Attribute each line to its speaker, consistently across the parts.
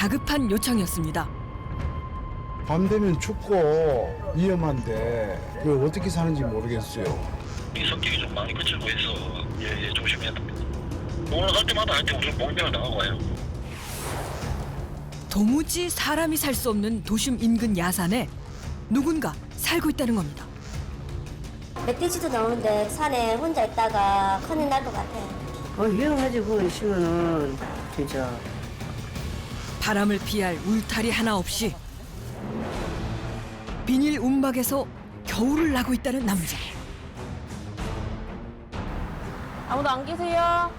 Speaker 1: 다급한 요청이었습니다.
Speaker 2: 밤 되면 춥고 위험한데 그 어떻게 사는지 모르겠어요.
Speaker 3: 이 성격이 좀 많이 거칠고 해서 조심해야 됩니다. 올라갈 때마다 하여튼 우리 목명을 당하고 와요.
Speaker 1: 도무지 사람이 살 수 없는 도심 인근 야산에 누군가 살고 있다는 겁니다.
Speaker 4: 멧돼지도 나오는데 산에 혼자 있다가 큰일 날 것 같아.
Speaker 5: 위험하지 그거 있으면은 진짜.
Speaker 1: 바람을 피할 울타리 하나 없이 비닐 움막에서 겨울을 나고 있다는 남자.
Speaker 6: 아무도 안 계세요?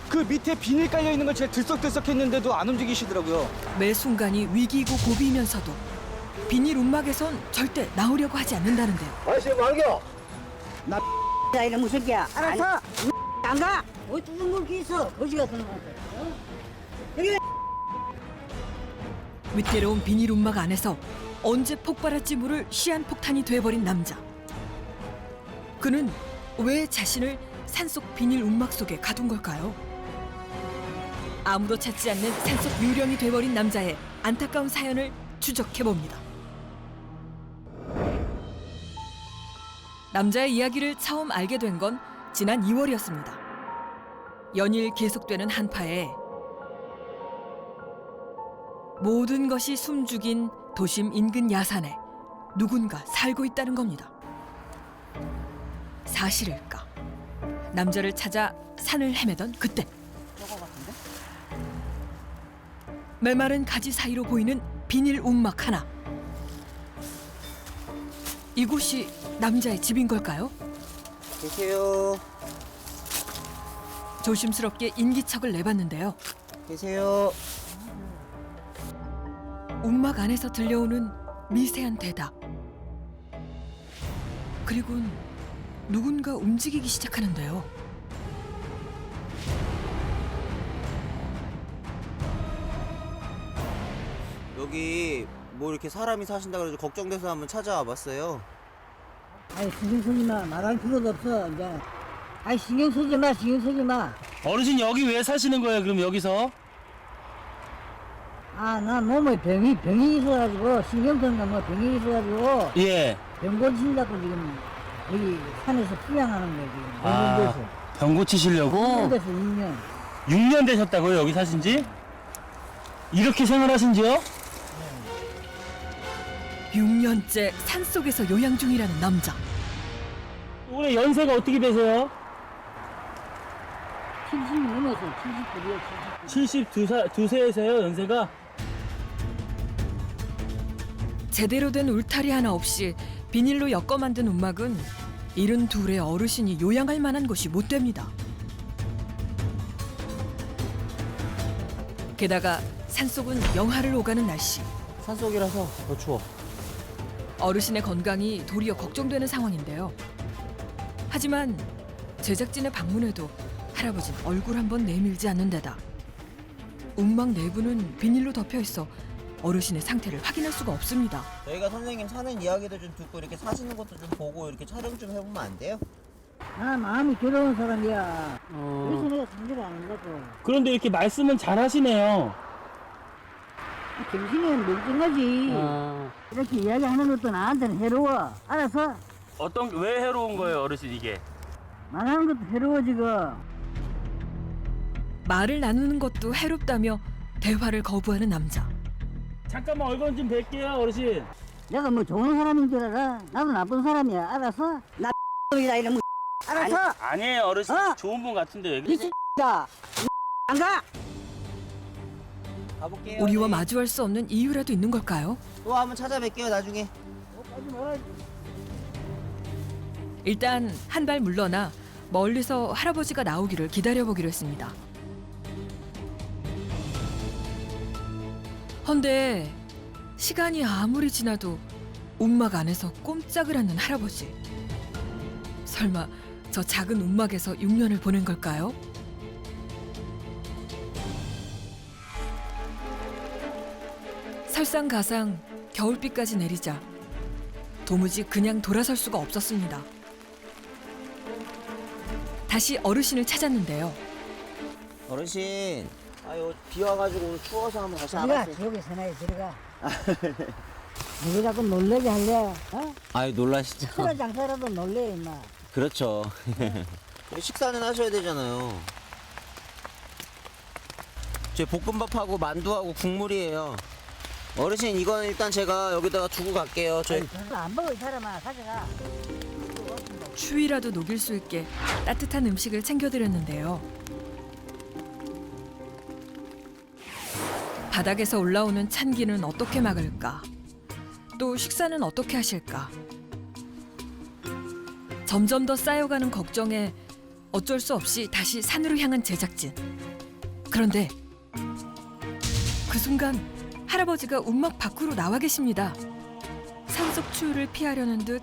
Speaker 7: 그 밑에 비닐 깔려 있는 걸 제가 들썩들썩했는데도 안 움직이시더라고요.
Speaker 1: 매 순간이 위기고 고비이면서도 비닐 움막에선 절대 나오려고 하지 않는다는데요.
Speaker 2: 아저씨 말겨.
Speaker 5: 나 이놈의 새끼야. 알았어. 안 가. 어디 좀 있어. 거지 같은 거. 여기.
Speaker 1: 위태로운 비닐 움막 안에서 언제 폭발할지 모를 시한폭탄이 돼버린 남자. 그는 왜 자신을 산속 비닐 움막 속에 가둔 걸까요? 아무도 찾지 않는 산속 유령이 돼버린 남자의 안타까운 사연을 추적해봅니다. 남자의 이야기를 처음 알게 된 건 지난 2월이었습니다. 연일 계속되는 한파에 모든 것이 숨죽인 도심 인근 야산에 누군가 살고 있다는 겁니다. 사실일까? 남자를 찾아 산을 헤매던 그때 메마른 가지 사이로 보이는 비닐 움막 하나. 이곳이 남자의 집인 걸까요?
Speaker 7: 계세요.
Speaker 1: 조심스럽게 인기척을 내봤는데요.
Speaker 7: 계세요.
Speaker 1: 움막 안에서 들려오는 미세한 대답. 그리곤 누군가 움직이기 시작하는데요.
Speaker 8: 여기 뭐 이렇게 사람이 사신다 그래서 걱정돼서 한번 찾아와 봤어요.
Speaker 5: 아니 신경 쓰지 마. 말할 필요도 없어 이제. 아니 신경 쓰지 마. 신경 쓰지 마.
Speaker 9: 어르신 여기 왜 사시는 거예요? 그럼 여기서?
Speaker 5: 아 나 몸에 병이 있어가지고 신경 쓰는 거뭐 병이 있어가지고
Speaker 9: 예.
Speaker 5: 병 고친다고 지금 여기 산에서 휴양하는 거야 지금.
Speaker 9: 아, 병 고치시려고?
Speaker 5: 6년 됐어 6년.
Speaker 9: 6년 되셨다고요? 여기 사신 지? 이렇게 생활하신 지요?
Speaker 1: 6년째 산속에서 요양 중이라는 남자.
Speaker 9: 올해 연세가 어떻게 되세요?
Speaker 5: 70이 넘었어 79이야
Speaker 9: 72세세요, 연세가?
Speaker 1: 제대로 된 울타리 하나 없이 비닐로 엮어 만든 움막은 72의 어르신이 요양할 만한 곳이 못 됩니다. 게다가 산속은 영하를 오가는 날씨.
Speaker 8: 산속이라서 더 추워.
Speaker 1: 어르신의 건강이 도리어 걱정되는 상황인데요. 하지만 제작진의 방문에도 할아버지는 얼굴 한번 내밀지 않는 데다 움막 내부는 비닐로 덮여 있어 어르신의 상태를 확인할 수가 없습니다.
Speaker 8: 저희가 선생님 사는 이야기도 좀 듣고 이렇게 사시는 것도 좀 보고 이렇게 촬영 좀 해보면 안 돼요?
Speaker 5: 나 마음이 괴로운 사람이야. 그래서 내가 상대를 안 한다고.
Speaker 9: 그런데 이렇게 말씀은 잘 하시네요.
Speaker 5: 정신이 멀쩡하지. 이렇게 이야기하는 것도 나한테는 해로워. 알았어?
Speaker 9: 왜 해로운 거예요, 어르신 이게?
Speaker 5: 말하는 것도 해로워 지금.
Speaker 1: 말을 나누는 것도 해롭다며 대화를 거부하는 남자.
Speaker 9: 잠깐만 얼굴 좀 뵐게요, 어르신.
Speaker 5: 내가 뭐 좋은 사람인 줄 알아? 나도 나쁜 사람이야. 알았어? 나 이다 이런 알았어?
Speaker 9: 아니에요, 어르신.
Speaker 5: 어?
Speaker 9: 좋은 분 같은데.
Speaker 5: 이 X다. 안 가?
Speaker 8: 가볼게요.
Speaker 1: 우리와
Speaker 8: 네.
Speaker 1: 마주할 수 없는 이유라도 있는 걸까요?
Speaker 8: 또 한번 찾아뵐게요 나중에.
Speaker 1: 일단 한 발 물러나 멀리서 할아버지가 나오기를 기다려보기로 했습니다. 헌데 시간이 아무리 지나도 움막 안에서 꼼짝을 않는 할아버지. 설마 저 작은 움막에서 6년을 보낸 걸까요? 설상가상 겨울비까지 내리자 도무지 그냥 돌아설 수가 없었습니다. 다시 어르신을 찾았는데요.
Speaker 8: 어르신 아유 비 와가지고 오늘 추워서 한번 다시 안
Speaker 5: 들어가,
Speaker 8: 왔어요.
Speaker 5: 지옥에 전화해 들어가. 누구 자꾸 놀래게 할래? 어?
Speaker 8: 아유 놀라시죠.
Speaker 5: 천하 장사라도 놀래 임마.
Speaker 8: 그렇죠. 식사는 하셔야 되잖아요. 제 볶음밥하고 만두하고 국물이에요. 어르신 이건 일단 제가 여기다가 두고 갈게요. 저희
Speaker 5: 안 먹어 이 사람아 가져가.
Speaker 1: 추위라도 녹일 수 있게 따뜻한 음식을 챙겨드렸는데요. 바닥에서 올라오는 찬기는 어떻게 막을까? 또 식사는 어떻게 하실까? 점점 더 쌓여가는 걱정에 어쩔 수 없이 다시 산으로 향한 제작진. 그런데 그 순간 할아버지가 움막 밖으로 나와 계십니다. 산속 추위를 피하려는 듯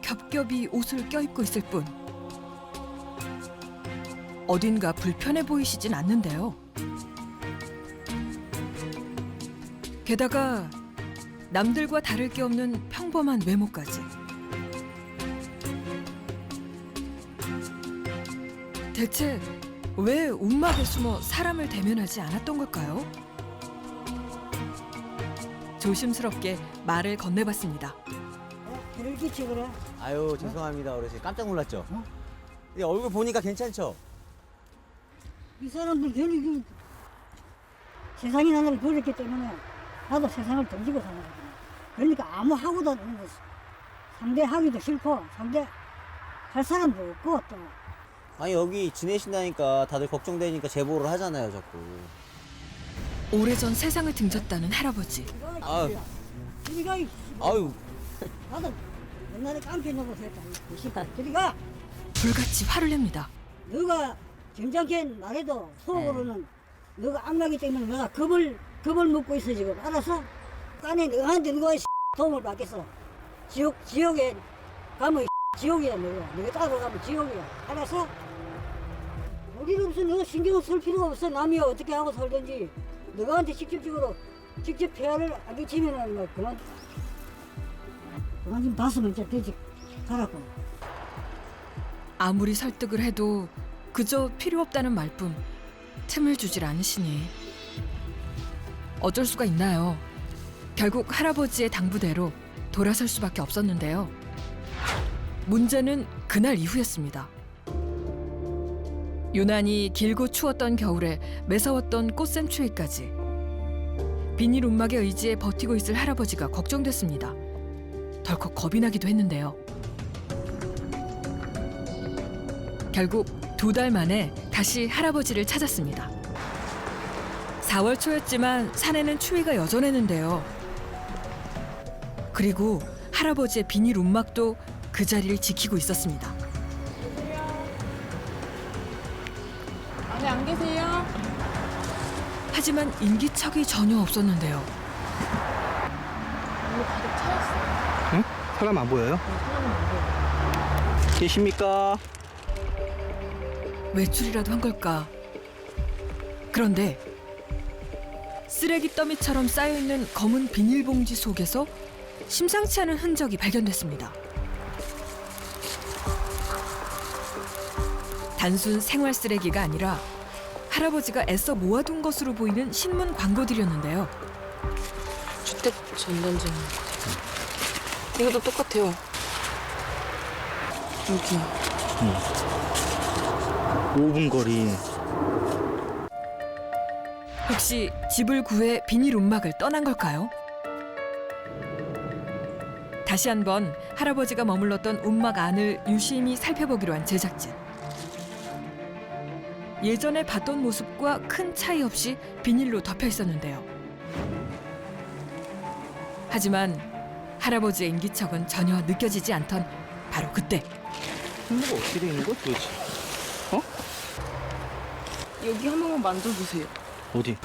Speaker 1: 겹겹이 옷을 껴입고 있을 뿐 어딘가 불편해 보이시진 않는데요. 게다가 남들과 다를 게 없는 평범한 외모까지. 대체 왜 움막에 숨어 사람을 대면하지 않았던 걸까요? 조심스럽게 말을 건네봤습니다.
Speaker 5: 불을 끼치 그래.
Speaker 8: 아유 죄송합니다 어르신 깜짝 놀랐죠.
Speaker 5: 어?
Speaker 8: 이 얼굴 보니까 괜찮죠?
Speaker 5: 이 사람들 괜히 그 세상이 나를 버렸기 때문에 나도 세상을 던지고 사는 거거든. 그러니까 아무 하고도 없는 거지. 상대하기도 싫고 상대 할 사람도 없고 또.
Speaker 8: 아니 여기 지내신다니까 다들 걱정되니까 제보를 하잖아요 자꾸.
Speaker 1: 오래전 세상을 등졌다는 할아버지.
Speaker 8: 아유.
Speaker 5: 저리가 이
Speaker 8: 아유
Speaker 5: 나도 옛날에 깡패 놓고 살았다. 이 씨발 저리가.
Speaker 1: 불같이 화를 냅니다.
Speaker 5: 너가 점잖게 말해도 속으로는 너가 악마기 때문에 내가 겁을 먹고 있어 지금. 알았어? 깐에 너한테 누가 도움을 받겠어. 지옥에 가면 지옥이야 너가 따라가면 지옥이야. 알았어? 우리는 무슨 너 신경 쓸 필요가 없어. 남이 어떻게 하고 살든지 너한테 직접 폐하를 안 끼치면은 뭐 그만 좀 봤으면 진짜 되지. 가라고.
Speaker 1: 아무리 설득을 해도 그저 필요 없다는 말뿐 틈을 주질 않으시니 어쩔 수가 있나요? 결국 할아버지의 당부대로 돌아설 수밖에 없었는데요. 문제는 그날 이후였습니다. 유난히 길고 추웠던 겨울에 매서웠던 꽃샘추위까지 비닐 움막의 의지에 버티고 있을 할아버지가 걱정됐습니다. 덜컥 겁이 나기도 했는데요. 결국 2달 만에 다시 할아버지를 찾았습니다. 4월 초였지만 산에는 추위가 여전했는데요. 그리고 할아버지의 비닐 움막도 그 자리를 지키고 있었습니다.
Speaker 6: 안에 안 계세요?
Speaker 1: 하지만 인기척이 전혀 없었는데요.
Speaker 6: 오늘 가득 차였어요.
Speaker 7: 응? 사람 안 보여요? 계십니까?
Speaker 1: 외출이라도 한 걸까? 그런데 쓰레기 더미처럼 쌓여있는 검은 비닐봉지 속에서 심상치 않은 흔적이 발견됐습니다. 단순 생활 쓰레기가 아니라 할아버지가 애써 모아둔 것으로 보이는 신문 광고들이었는데요.
Speaker 6: 주택 전단지인 것 같아요. 이것도 똑같아요. 여기.
Speaker 7: 5분 거리.
Speaker 1: 혹시 집을 구해 비닐 움막을 떠난 걸까요? 다시 한번 할아버지가 머물렀던 움막 안을 유심히 살펴보기로 한 제작진. 예전에 봤던 모습과 큰 차이 없이 비닐로 덮여 있었는데요. 하지만 할아버지의 인기척은 전혀 느껴지지 않던 바로 그때
Speaker 7: 신문가 어떻게 돼 있는 거야 도대체? 어?
Speaker 6: 여기 한 번만 만져보세요.
Speaker 7: 어디?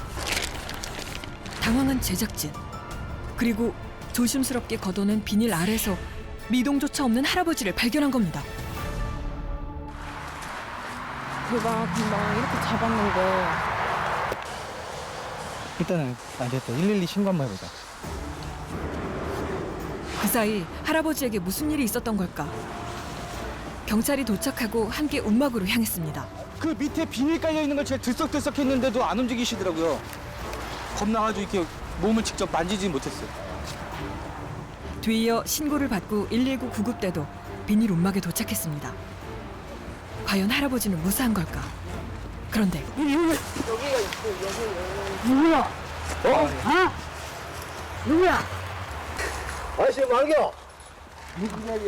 Speaker 1: 당황한 제작진. 그리고 조심스럽게 걷어낸 비닐 아래서 미동조차 없는 할아버지를 발견한 겁니다.
Speaker 6: 제가 금방 이렇게 잡았는데
Speaker 7: 일단은 안 됐다. 112 신고 한번 해보자.
Speaker 1: 그 사이 할아버지에게 무슨 일이 있었던 걸까? 경찰이 도착하고 함께 움막으로 향했습니다.
Speaker 7: 그 밑에 비닐 깔려 있는 걸 제가 들썩들썩했는데도 안 움직이시더라고요. 겁나가지고 이렇게 몸을 직접 만지지 못했어요.
Speaker 1: 뒤이어 신고를 받고 119 구급대도 비닐 움막에 도착했습니다. 과연 할아버지는 무사한 걸까? 그런데
Speaker 5: 누구야? 누구야?
Speaker 2: 아저씨 말겨.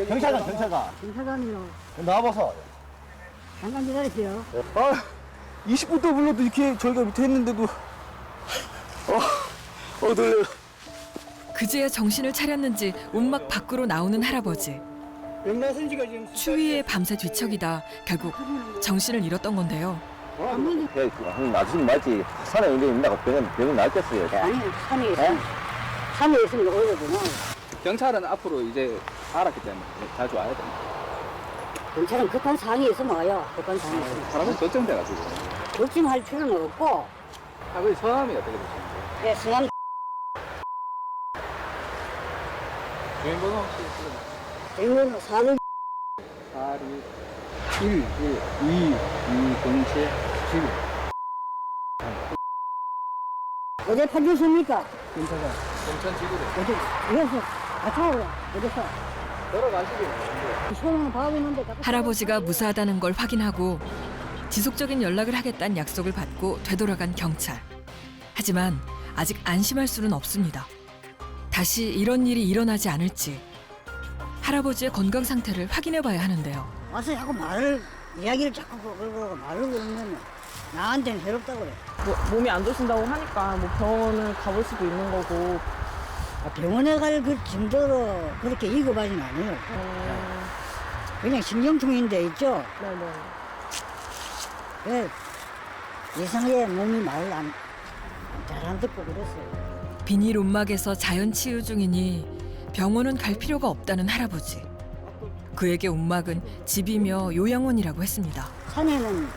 Speaker 7: 경찰관.
Speaker 5: 경찰관이요.
Speaker 2: 나와봐서.
Speaker 5: 잠깐 기다리세요.
Speaker 7: 아, 20분 더 불러도 이렇게 저희가 밑에 했는데도 놀래요.
Speaker 1: 그제야 정신을 차렸는지 움막 밖으로 나오는 할아버지.
Speaker 7: 영란선지가 지금
Speaker 1: 추위에 밤새 뒤척이다 결국 정신을 잃었던 건데요.
Speaker 10: 형 나중에 맞지 산에 이제 있다가 병은 낫겠어요.
Speaker 5: 아니, 산에 있으면 오거든요.
Speaker 7: 경찰은 앞으로 이제 알았기 때문에 자주 와야 됩니다.
Speaker 5: 경찰은 급한 사항이 있으면 와요. 급한 사항이 있으면.
Speaker 7: 사람은 걱정돼가지고.
Speaker 5: 걱정할 필요는 없고,
Speaker 7: 아버지 성함이 어떻게 되시는지?
Speaker 5: 예, 승함
Speaker 7: 주민번호 혹시
Speaker 5: 대문 4를
Speaker 7: 1, 2, 07, 7.
Speaker 5: 어제 판결습니까?
Speaker 7: 경찰관. 경찰지구래.
Speaker 5: 어제, 여기서, 아차로, 어디서?
Speaker 7: 걸어가시길.
Speaker 5: 소문은 봐고 있는데.
Speaker 1: 할아버지가 무사하다는 걸 확인하고 지속적인 연락을 하겠다는 약속을 받고 되돌아간 경찰. 하지만 아직 안심할 수는 없습니다. 다시 이런 일이 일어나지 않을지 할아버지의 건강 상태를 확인해 봐야 하는데요.
Speaker 5: 와서 자꾸 이야기를 자꾸 그러고 말을 그러면 나한테는 괴롭다고 그래.
Speaker 6: 몸이 안 좋으신다고 하니까 뭐 병원을 가볼 수도 있는 거고.
Speaker 5: 병원에 갈 그 정도로 그렇게 위급하진 않아요. 그냥 신경통인데 있죠?
Speaker 6: 네네.
Speaker 5: 그 예상에 몸이 말 잘 안 듣고 그랬어요.
Speaker 1: 비닐 움막에서 자연 치유 중이니 병원은 갈 필요가 없다는 할아버지. 그에게 움막은 집이며 요양원이라고 했습니다.
Speaker 5: 산에는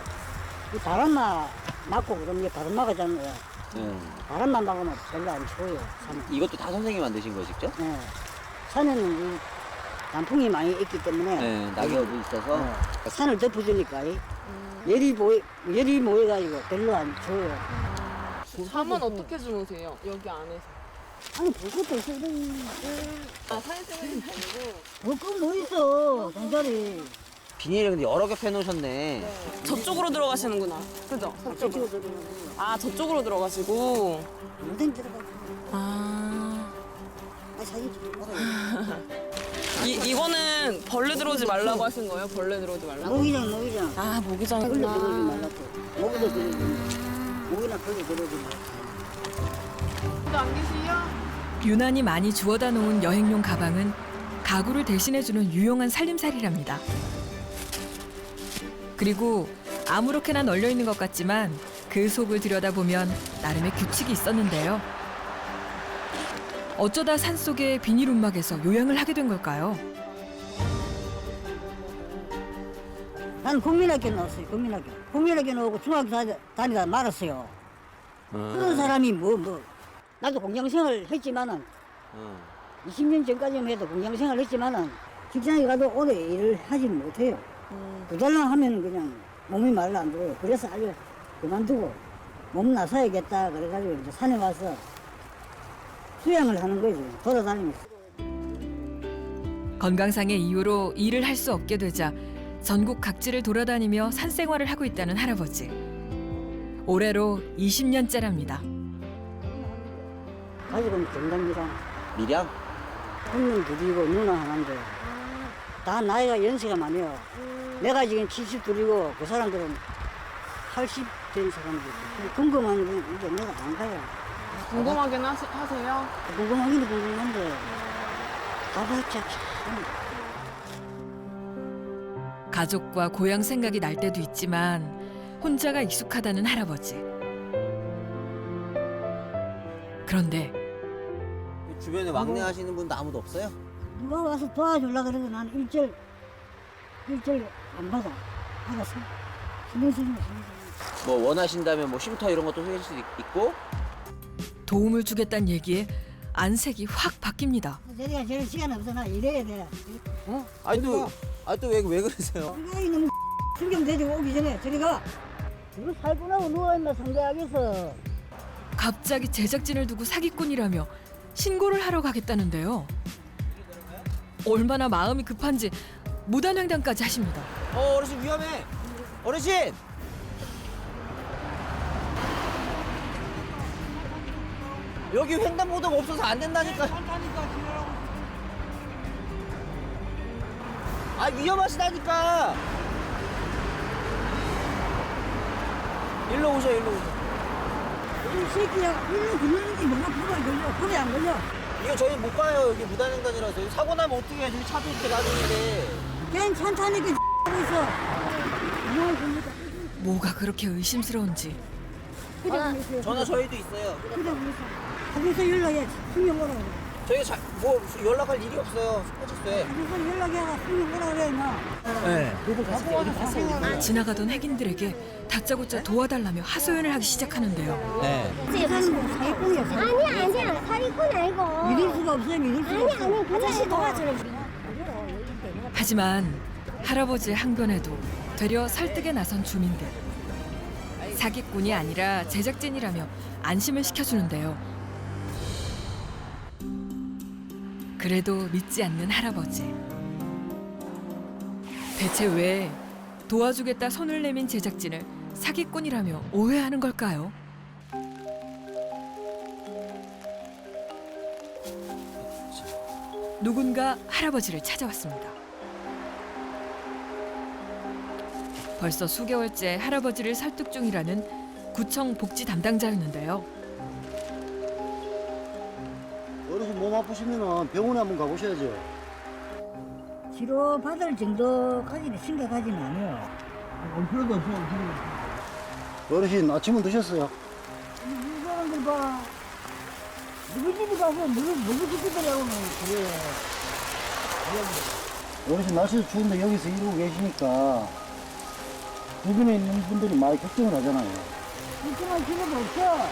Speaker 5: 이 바람만 맞고 그러면 바람 막아잖아요. 바람만 막으면 별로 안 추워요. 산은.
Speaker 8: 이것도 다 선생님이 만드신 거예요, 직접?
Speaker 5: 네. 산에는 이 단풍이 많이 있기 때문에
Speaker 8: 네, 낙엽이 있어서.
Speaker 5: 산을 덮어주니까 열이 모여가지고 별로 안 추워요.
Speaker 6: 잠은 어떻게 주무세요? 여기 안에서.
Speaker 5: 아니 볼 것도 없어.
Speaker 6: 아, 사회생활이 아니고.
Speaker 5: 볼거 뭐 있어 동자리.
Speaker 8: 비닐을 근데 여러 개 펴놓으셨네.
Speaker 6: 저쪽으로 들어가시는구나. 그죠?
Speaker 5: 저쪽으로 들어가고
Speaker 6: 아, 저쪽으로 들어가시고.
Speaker 5: 어딘 들어가고.
Speaker 6: 아.
Speaker 5: 사진 찍고.
Speaker 6: 이거는 벌레 들어오지 말라고 하신 거예요? 벌레 들어오지 말라고?
Speaker 5: 모기장.
Speaker 6: 아,
Speaker 5: 벌레
Speaker 6: 모기장이구나.
Speaker 5: 들어오지 말라고. 모기도 들어오지 말라고. 모기나 벌레 들어오지 말라고.
Speaker 6: 안 계세요?
Speaker 1: 유난히 많이 주워다 놓은 여행용 가방은 가구를 대신해주는 유용한 살림살이랍니다. 그리고 아무렇게나 널려 있는 것 같지만 그 속을 들여다보면 나름의 규칙이 있었는데요. 어쩌다 산속의 비닐 움막에서 요양을 하게 된 걸까요?
Speaker 5: 나는 국민학교 나왔어요. 국민학교 나오고 중학교 다니다 말았어요. 그런 사람이 나도 공장생활을 했지만은 20년 전까지만 해도 공장생활을 했지만은 직장에 가도 오래 일을 하지는 못해요. 2달만 하면 그냥 몸이 말을 안 들어요. 그래서 아주 그만두고 몸 나서야겠다 그래가지고 이제 산에 와서 수양을 하는 거지. 돌아다니면서.
Speaker 1: 건강상의 이유로 일을 할 수 없게 되자 전국 각지를 돌아다니며 산생활을 하고 있다는 할아버지. 올해로 20년째랍니다.
Speaker 5: 가족은 건강기랑
Speaker 8: 밀양?
Speaker 5: 형님 둘이고 누나 하나인데 다 나이가 연세가 많아요. 내가 지금 72이고 그 사람들은 80 된 사람들. 궁금한 건 이제 내가 안 가요.
Speaker 6: 궁금하긴 하세요?
Speaker 5: 궁금하기는 궁금한데 가봤자 참.
Speaker 1: 가족과 고향 생각이 날 때도 있지만 혼자가 익숙하다는 할아버지. 그런데
Speaker 8: 주변에 막내 하시는 분도 아무도 없어요?
Speaker 5: 누가 와서 도와주려고 그래도 나는 일절 안 받아. 알았어. 신경
Speaker 8: 뭐 원하신다면 뭐 쉼터 이런 것도 해줄 수 있고?
Speaker 1: 도움을 주겠다는 얘기에 안색이 확 바뀝니다.
Speaker 5: 저리가 저럴 시간 없어. 나 일해야 돼. 어?
Speaker 8: 아니 또 왜 그러세요?
Speaker 5: 아이 너무 출경돼지고 오기 전에 저리 가. 이거 살구나고 누워있나 상대하겠어.
Speaker 1: 갑자기 제작진을 두고 사기꾼이라며 신고를 하러 가겠다는데요. 얼마나 마음이 급한지 무단횡단까지 하십니다.
Speaker 8: 어르신 위험해. 어르신. 여기 횡단보도가 없어서 안 된다니까. 아 위험하시다니까. 일로 오셔, 일로 오셔.
Speaker 5: 이 새끼야, 일로 굴러는지 뭐가 불을 걸려. 불이 안 걸려.
Speaker 8: 이거 저희 못 가요. 여기 무단횡단이라서. 사고 나면 어떻게 해? 저기 차도 이렇게 놔두는데.
Speaker 5: 괜찮다니까 하고 있어. 뭐 걸릴까?
Speaker 1: 뭐가 그렇게 의심스러운지
Speaker 8: 전화 저희도 있어요.
Speaker 5: 그래 그래서 거기서 연락해. 승용 오라고.
Speaker 8: 저희 뭐 연락할 일이 없어요. 스포츠스에.
Speaker 5: 거기서 연락해가 승용 오라고 그래 나.
Speaker 8: 네.
Speaker 5: 그거 갖고 와서 사생활.
Speaker 1: 지나가던 핵인들에게 다짜고짜 도와달라며 하소연을 하기 시작하는데요.
Speaker 8: 네.
Speaker 5: 사는 거 사기꾼이었어.
Speaker 4: 아니야 사기꾼 아니고.
Speaker 5: 믿을 수가 없어요. 믿을 수가 없어.
Speaker 4: 아저씨 도와주는.
Speaker 1: 하지만 할아버지의 항변에도 되려 설득에 나선 주민들. 사기꾼이 아니라 제작진이라며 안심을 시켜주는데요. 그래도 믿지 않는 할아버지. 대체 왜 도와주겠다 손을 내민 제작진을 사기꾼이라며 오해하는 걸까요? 누군가 할아버지를 찾아왔습니다. 벌써 수개월째 할아버지를 설득 중이라는 구청 복지 담당자였는데요.
Speaker 2: 어르신 몸 아프시면 병원에 한번 가보셔야죠.
Speaker 5: 치료 받을 정도까지는 심각하지는 않아요.
Speaker 2: 필요도 없어요. 어르신 아침은 드셨어요?
Speaker 5: 이 사람들 봐. 누구 집에 가서 누구 집에라고는 그래.
Speaker 2: 어르신 날씨도 추운데 여기서 이러고 계시니까 주변에 있는 분들이 많이 걱정을 하잖아요.
Speaker 5: 걱정할 필요도 없어.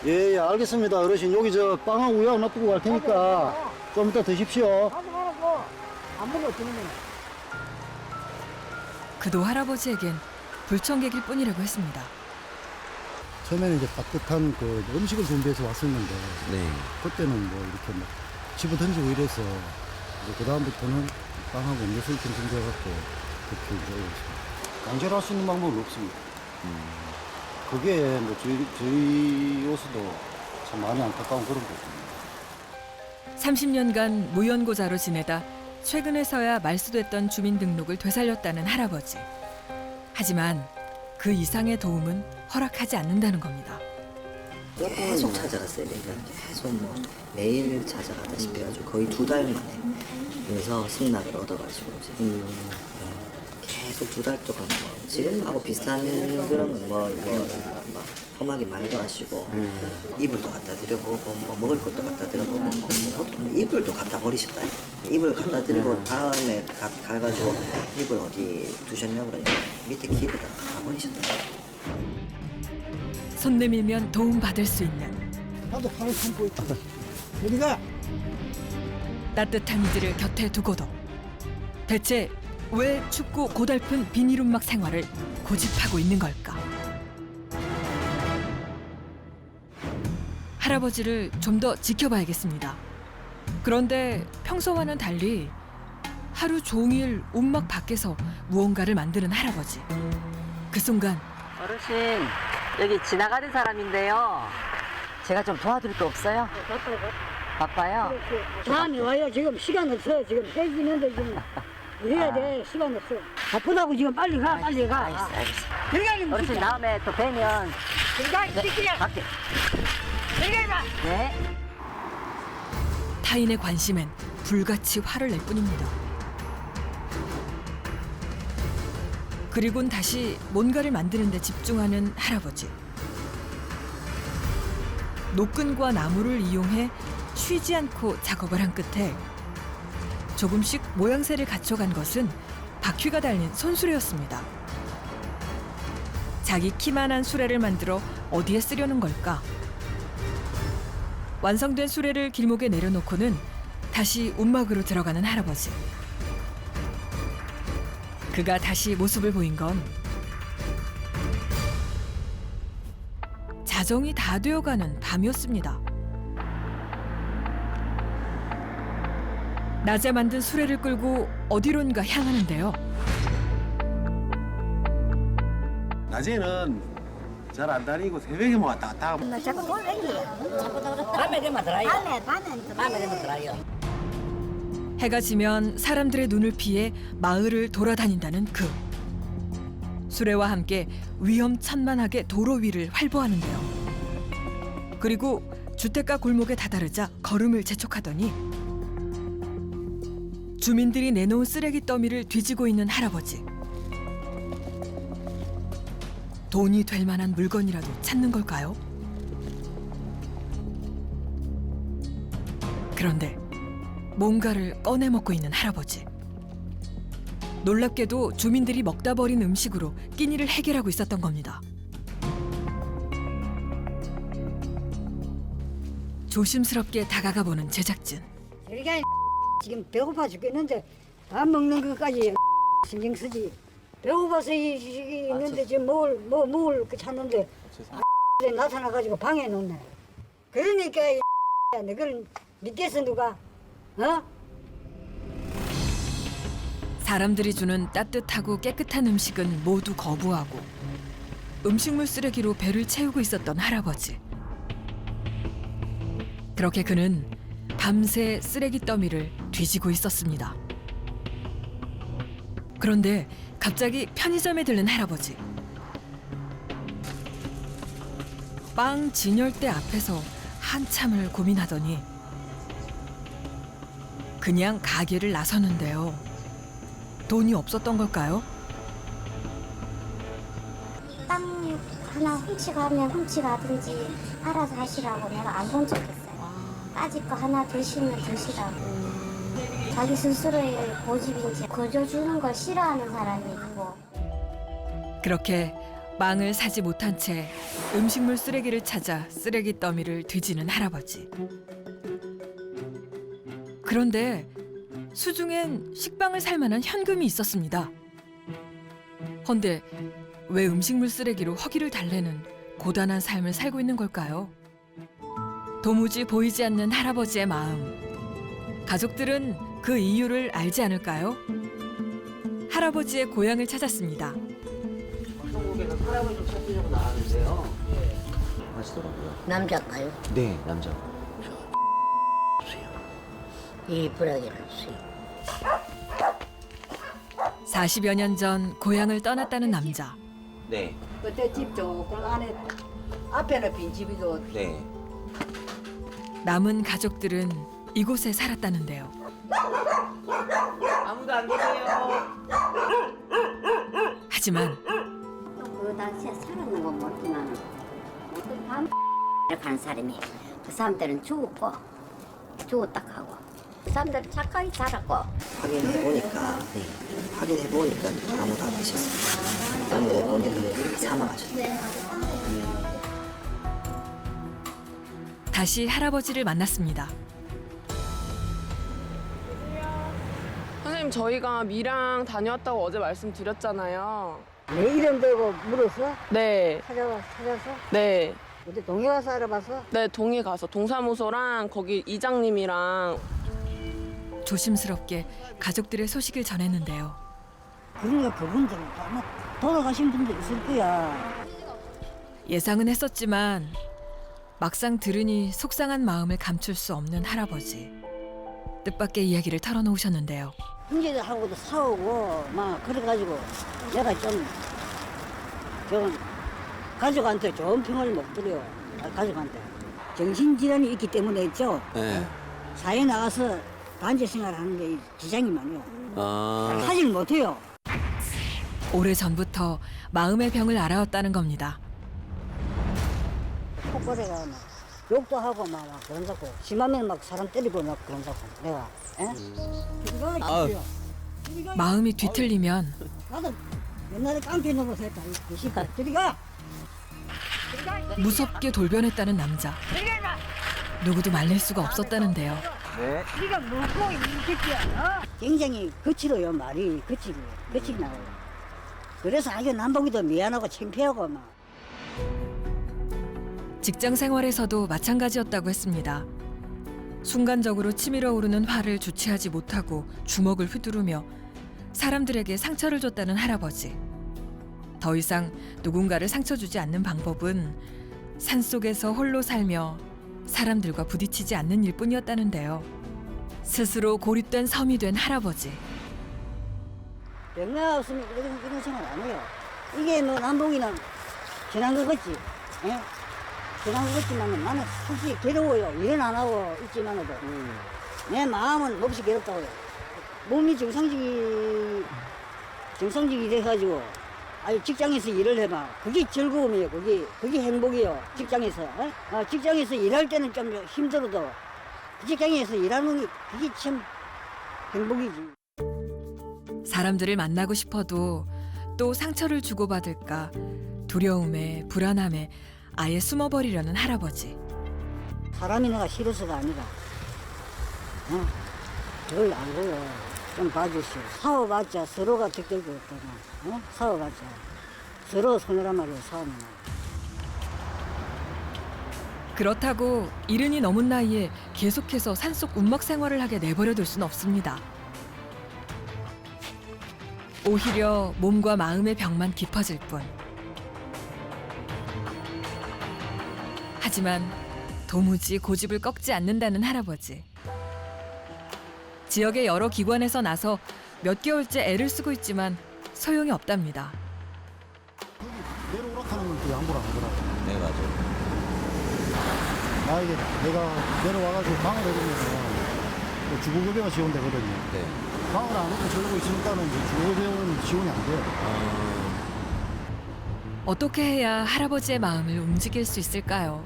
Speaker 2: 예, 알겠습니다. 어르신 여기 저 빵하고 우유하고 놔두고 갈 테니까 좀 이따 드십시오.
Speaker 5: 가져가라고. 안 먹어 주는 거는.
Speaker 1: 그도 할아버지에겐 불청객일 뿐이라고 했습니다.
Speaker 2: 처음에는 이제 따뜻한 그 음식을 준비해서 왔었는데
Speaker 8: 네.
Speaker 2: 그때는 뭐 이렇게 막 집어 던지고 이래서 그 다음부터는 빵하고 음료수를 좀 준비해갖고 그렇게 이제 오고 있습니다. 강제로 할 수 있는 방법은 없습니다. 그게 뭐 저희로서도 참 많이 안타까운 그런 거죠.
Speaker 1: 30년간 무연고자로 지내다 최근에서야 말소됐던 주민등록을 되살렸다는 할아버지. 하지만 그 이상의 도움은 허락하지 않는다는 겁니다.
Speaker 11: 계속 찾아갔어요. 내가 계속 뭐 매일 찾아가다시피 해가지고 거의 2달 만에 그래서 승낙을 얻어가지고 지금 계속 2달 동안 뭐 지금하고 비슷한 그런 뭐 험하게 말도 하시고 이불도 갖다 드려보고 뭐 먹을 것도 갖다 드려보고 뭐 이불도 갖다 버리셨다. 이불 갖다 드리고 다음에 가가지고 이불 어디 두셨냐고 그러니까 밑에 길에다 갖다 버리셨다.
Speaker 1: 손 내밀면 도움 받을 수 있는
Speaker 5: 나도 팔을 참고 있다. 우리가
Speaker 1: 따뜻한 이들을 곁에 두고도 대체 왜 춥고 고달픈 비닐움막 생활을 고집하고 있는 걸까? 할아버지를 좀 더 지켜봐야겠습니다. 그런데 평소와는 달리 하루 종일 움막 밖에서 무언가를 만드는 할아버지. 그 순간
Speaker 11: 어르신 여기 지나가는 사람인데요. 제가 좀 도와드릴 거 없어요? 바빠요?
Speaker 5: 다음에 와요. 지금 시간 없어. 지금 해지는데 지금 해야 돼. 시간 없어. 바쁘다고 지금 빨리 가. 빨리 가.
Speaker 11: 알겠어. 어르신 다음에 또 뵈면 갈게. 네.
Speaker 1: 타인의 관심엔 불같이 화를 낼 뿐입니다. 그리곤 다시 뭔가를 만드는 데 집중하는 할아버지. 노끈과 나무를 이용해 쉬지 않고 작업을 한 끝에 조금씩 모양새를 갖춰간 것은 바퀴가 달린 손수레였습니다. 자기 키만한 수레를 만들어 어디에 쓰려는 걸까? 완성된 수레를 길목에 내려놓고는 다시 움막으로 들어가는 할아버지. 그가 다시 모습을 보인 건 자정이 다 되어가는 밤이었습니다. 낮에 만든 수레를 끌고 어디론가 향하는데요.
Speaker 2: 낮에는 잘 안 다니고 새벽에 뭐 왔다 갔다 하고.
Speaker 5: 자꾸 돌아다니요. 밤에 되면 들어요. 밤에 되면 들어요.
Speaker 1: 해가 지면 사람들의 눈을 피해 마을을 돌아다닌다는 그. 수레와 함께 위험천만하게 도로 위를 활보하는데요. 그리고 주택가 골목에 다다르자 걸음을 재촉하더니 주민들이 내놓은 쓰레기 더미를 뒤지고 있는 할아버지. 돈이 될 만한 물건이라도 찾는 걸까요? 그런데 뭔가를 꺼내 먹고 있는 할아버지. 놀랍게도 주민들이 먹다 버린 음식으로 끼니를 해결하고 있었던 겁니다. 조심스럽게 다가가 보는 제작진.
Speaker 5: 우리가 지금 배고파 죽겠는데 밥 먹는 것까지 신경 쓰지. 배고파서 이 있는데 지금 먹을 거 찾는데 나타나가지고 방에 놓네. 그러니까 너걸 믿겠어 누가? 어?
Speaker 1: 사람들이 주는 따뜻하고 깨끗한 음식은 모두 거부하고 음식물 쓰레기로 배를 채우고 있었던 할아버지. 그렇게 그는 밤새 쓰레기 더미를 뒤지고 있었습니다. 그런데 갑자기 편의점에 들른 할아버지. 빵 진열대 앞에서 한참을 고민하더니 그냥 가게를 나서는데요. 돈이 없었던 걸까요?
Speaker 4: 빵 하나 훔치가면 훔치가든지 알아서 하시라고 내가 안 본 적 있어요. 까짓 거 하나 드시면 드시라고. 자기 스스로의 고집인지 거저주는 걸 싫어하는 사람이 있고.
Speaker 1: 그렇게 빵을 사지 못한 채 음식물 쓰레기를 찾아 쓰레기 더미를 뒤지는 할아버지. 그런데 수중엔 식빵을 살 만한 현금이 있었습니다. 헌데 왜 음식물 쓰레기로 허기를 달래는 고단한 삶을 살고 있는 걸까요? 도무지 보이지 않는 할아버지의 마음. 가족들은 그 이유를 알지 않을까요? 할아버지의 고향을 찾았습니다.
Speaker 8: 방송국에서 할아버지 좀 찾으려고 나왔는데요. 맛있더라고요.
Speaker 11: 남자가요?
Speaker 8: 네, 남자.
Speaker 11: 이쁘라기는 수요.
Speaker 1: 40여 년 전 고향을 떠났다는 남자.
Speaker 8: 네,
Speaker 5: 그때 집 조금 안에 앞에는 빈 집이고
Speaker 8: 네.
Speaker 1: 남은 가족들은 이곳에 살았다는데요.
Speaker 8: 아무도 안 계세요.
Speaker 1: 하지만
Speaker 4: 그 당시에 살았는 건 모르지만 어떤 밤 간 사람이 그 사람들은 죽었다 하고 그 사람들은 착하게 살았고.
Speaker 11: 확인해 보니까 아무도 안 계셨어요. 아무도 보니까 사망하셨어요.
Speaker 1: 다시 할아버지를 만났습니다.
Speaker 6: 선생님, 저희가 밀양 다녀왔다고 어제 말씀드렸잖아요.
Speaker 5: 내 이름 대고 물었어?
Speaker 6: 네,
Speaker 5: 찾아서?
Speaker 6: 네.
Speaker 5: 어디 동해 와서 알아봤어?
Speaker 6: 네, 동해 가서 동사무소랑 거기 이장님이랑.
Speaker 1: 조심스럽게 가족들의 소식을 전했는데요.
Speaker 5: 그러니까 그분들은 아마 돌아가신 분들 있을 거야.
Speaker 1: 예상은 했었지만 막상 들으니 속상한 마음을 감출 수 없는 할아버지. 뜻밖의 이야기를 털어놓으셨는데요.
Speaker 5: 형제들하고도 싸우고 막 그래가지고 내가 좀 가족한테 좋은 평을 못 드려. 가족한테 정신질환이 있기 때문에 있죠.
Speaker 8: 네.
Speaker 5: 사회 나가서 단체 생활을 하는데 지장이 많아요.
Speaker 8: 아,
Speaker 5: 하질 못해요.
Speaker 1: 오래전부터 마음의 병을 앓아왔다는 겁니다.
Speaker 5: 폭발해가 막 욕도 하고 막 그런다고 심하면 막 사람 때리고 막 그런다고 내가. 이거 있어요.
Speaker 1: 마음이 뒤틀리면
Speaker 5: 나도 옛날에 깡패 노릇 했다. 이 시골. 저리 가.
Speaker 1: 무섭게 돌변했다는 남자. 누구도 말릴 수가 없었다는데요.
Speaker 7: 네.
Speaker 5: 네가 뭐고 이렇게야? 굉장히 거칠어요. 말이 거칠게 나와요. 그래서 아주 남보기도 미안하고 창피하고 막.
Speaker 1: 직장 생활에서도 마찬가지였다고 했습니다. 순간적으로 치밀어 오르는 화를 주체하지 못하고 주먹을 휘두르며 사람들에게 상처를 줬다는 할아버지. 더 이상 누군가를 상처 주지 않는 방법은 산속에서 홀로 살며 사람들과 부딪히지 않는 일뿐이었다는데요. 스스로 고립된 섬이 된 할아버지.
Speaker 5: 병가 없으면 이런 생각 안 해요. 이게 뭐 남봉이는 지난 것 같지? 예? 지난 것 같지만 나는 솔직히 괴로워요. 일은 안 하고 있지만도 내 마음은 몹시 괴롭다고요. 몸이 정상직이 돼가지고 아니 직장에서 일을 해봐. 그게 즐거움이에요. 그게 행복이에요. 직장에서. 직장에서 일할 때는 좀 힘들어도 직장에서 일하는 게 그게 참 행복이지.
Speaker 1: 사람들을 만나고 싶어도 또 상처를 주고받을까 두려움에 불안함에 아예 숨어버리려는 할아버지.
Speaker 5: 사람이 내가 싫어서가 아니라 그걸 알고요. 좀 봐주시오. 싸워봤자 서로가 득될 것 없다나. 싸워봤자 서로 손해란 말이에요. 싸우면.
Speaker 1: 그렇다고 이른이 넘은 나이에 계속해서 산속 운막 생활을 하게 내버려둘 수는 없습니다. 오히려 몸과 마음의 병만 깊어질 뿐. 하지만 도무지 고집을 꺾지 않는다는 할아버지. 지역의 여러 기관에서 나서 몇 개월째 애를 쓰고 있지만 소용이 없답니다.
Speaker 2: 내려오라카는 건 또 양보를 안 하더라고.
Speaker 8: 네, 맞아요.
Speaker 2: 나에게 내가 내려와가지고 방을 해주면은 또 주거급여가 지원되거든요.
Speaker 8: 네.
Speaker 2: 방을 안 해도 저러고 있으니까는 이제 주거급여는 지원이 안 돼요.
Speaker 1: 어떻게 해야 할아버지의 마음을 움직일 수 있을까요?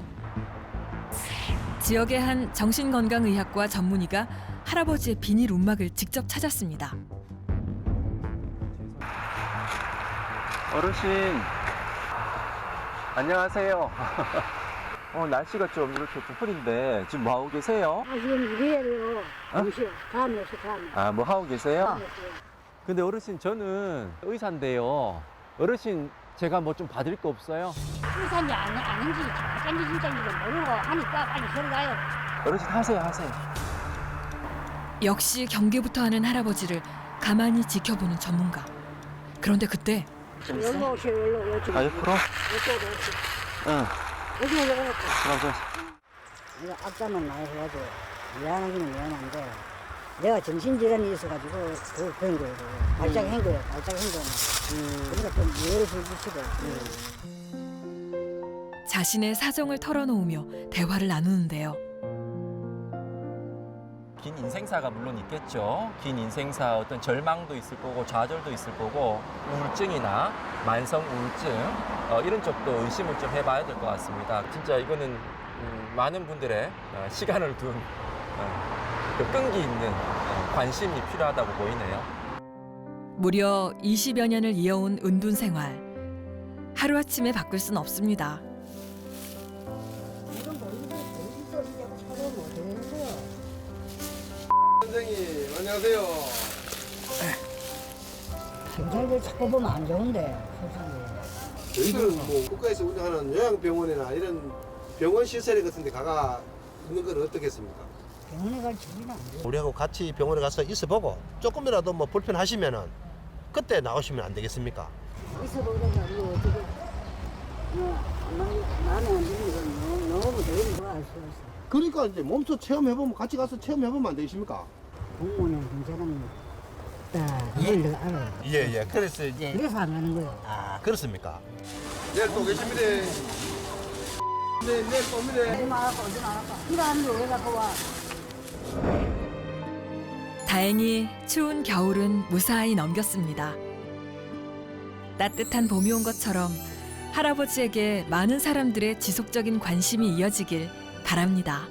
Speaker 1: 지역의 한 정신건강의학과 전문의가 할아버지의 비닐 움막을 직접 찾았습니다.
Speaker 10: 어르신, 안녕하세요. 날씨가 좀 이렇게 부풀인데 지금 뭐 하고 계세요?
Speaker 5: 지금 일해요. 다음에 오세요. 다음에.
Speaker 10: 뭐 하고 계세요? 근데 어르신, 저는 의사인데요. 어르신, 제가 뭐 좀 받을 거 없어요?
Speaker 5: 의사인지 아닌지 짠지 진짜인지도 모르고 하니까 빨리 들어가요.
Speaker 10: 어르신, 하세요.
Speaker 1: 역시 경계부터 하는 할아버지를 가만히 지켜보는 전문가. 그런데 그때
Speaker 5: 여기로 오세요. 여기로.
Speaker 10: 옆으로? 응.
Speaker 5: 여기 올라가겠다.
Speaker 10: 그럼.
Speaker 5: 내가 악담은 많이 해가지고 미안하기는 미안한데 내가 정신질환이 있어가지고 그런 거예요. 발작한 거예요. 그러니까 좀 이해를 해주시고.
Speaker 1: 자신의 사정을 털어놓으며 대화를 나누는데요.
Speaker 12: 긴 인생사가 물론 있겠죠. 긴 인생사 어떤 절망도 있을 거고 좌절도 있을 거고 우울증이나 만성 우울증 이런 쪽도 의심을 좀 해봐야 될 것 같습니다. 진짜 이거는 많은 분들의 시간을 둔 그 끈기 있는 관심이 필요하다고 보이네요.
Speaker 1: 무려 20여 년을 이어온 은둔 생활. 하루아침에 바꿀 순 없습니다.
Speaker 13: 선생님, 안녕하세요.
Speaker 5: 경찰들 자꾸 보면 안 좋은데, 솔직히.
Speaker 13: 저희들은 뭐 국가에서 운영하는 요양병원이나 이런 병원 시설 같은 데 가가 있는 건 어떻겠습니까?
Speaker 5: 병원에 갈 준비는 안 돼요.
Speaker 13: 우리하고 같이 병원에 가서 있어보고 조금이라도 뭐 불편하시면은 그때 나오시면 안 되겠습니까?
Speaker 5: 있어보다가 우리 어떻게, 마음에 안 드는 건 너무 되게 좋아할 수 있어.
Speaker 13: 그러니까 이제 몸소 체험해보면 같이 가서 체험해보면 안 되십니까?
Speaker 5: 공무원은 괜찮은 딱 그걸 내가 알아요.
Speaker 13: 예. 그래서 이제
Speaker 5: 그래서 안 가는 거예요.
Speaker 13: 그렇습니까? 내일 또 계십니다. 내일 또 옵니다.
Speaker 5: 어디 나갈까? 일하는데 왜 갖고 와?
Speaker 1: 다행히 추운 겨울은 무사히 넘겼습니다. 따뜻한 봄이 온 것처럼 할아버지에게 많은 사람들의 지속적인 관심이 이어지길 바랍니다.